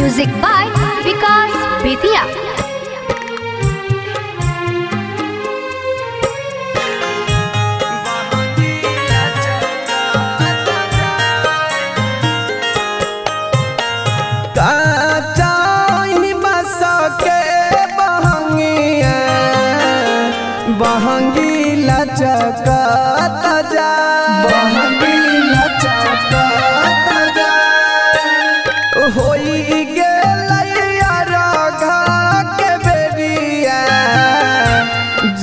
Music by विकास बेतिया। बहंगी लचकत जा, बहंगी लचकत जा, होई गेलैया राघा के बेरिया,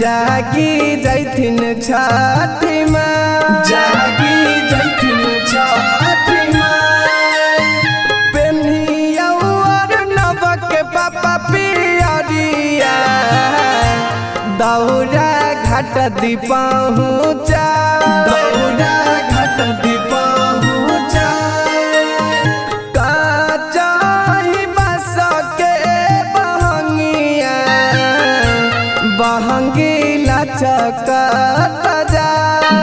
जागी जैथिन छठी माँ, जागी जैथिन छठी माँ, पेन्हिया और नवक पापा पियरिया, दौरा घाट दी पहुँचा, दौरा घाट दी पहुँचा, काचाही बस के बहंगिया, बहंगी लचकत जा,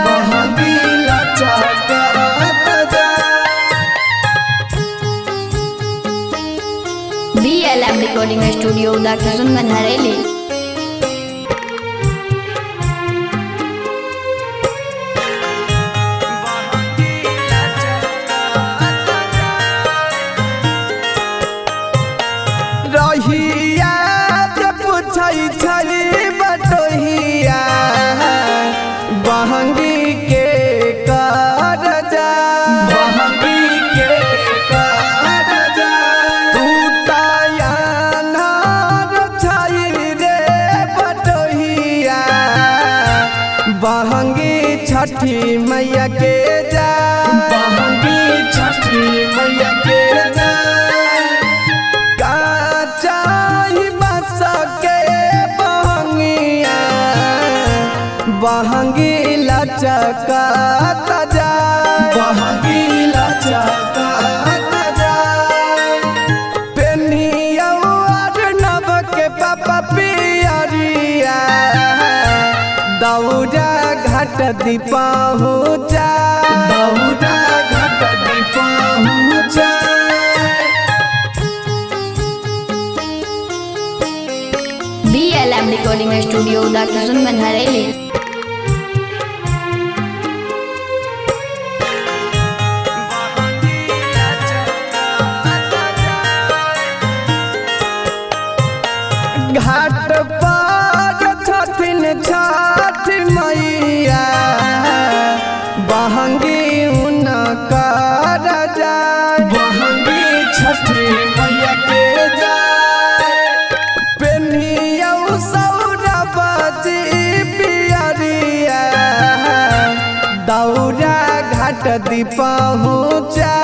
बहंगी लचकत जा। BLM रिकॉर्डिंग स्टूडियो उदाकिसुन हरेली। रहिया जब पूछई छली बटोहिया, बहंगी के कर जा, बहंगी के कर जा, तू तायानार छई रे बटोहिया, बहंगी छठी मैया के जा, बहंगी छठी मैया के जा, बहंगी लचकत जा, बहंगी लचकत जा, पेन्हिया और नवक पापा पियरिया, दौरा घाट दी पहुँचा, दौरा घाट दी पहुँचा। BLM रिकॉर्डिंग स्टूडियो उदाकिसुन हरेली। घाट पर छथिन छठ मैया, बहंगी उनकर जाय, बहंगी छठी मैया के जाय, पेन्हिया सौरभ जी पियरिया, दौरा घाट दी पहुँचा,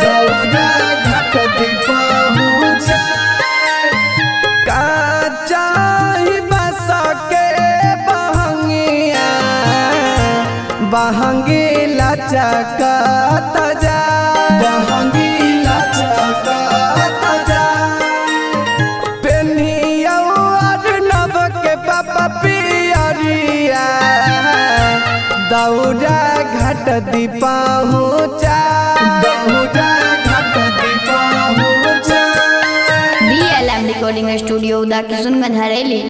दौरा घाट दी पहुँचा, काचाही बस के बहंगिया, बहंगी लचकत जा, बहंगी लचकत जा, पेन्हिया और नवक पापा पियरिया, दौरा घाट दी पहुँचा, दौरा घाट दी पहुँचा। BLM रिकॉर्डिंग स्टूडियो उदाकिसुन हरेली।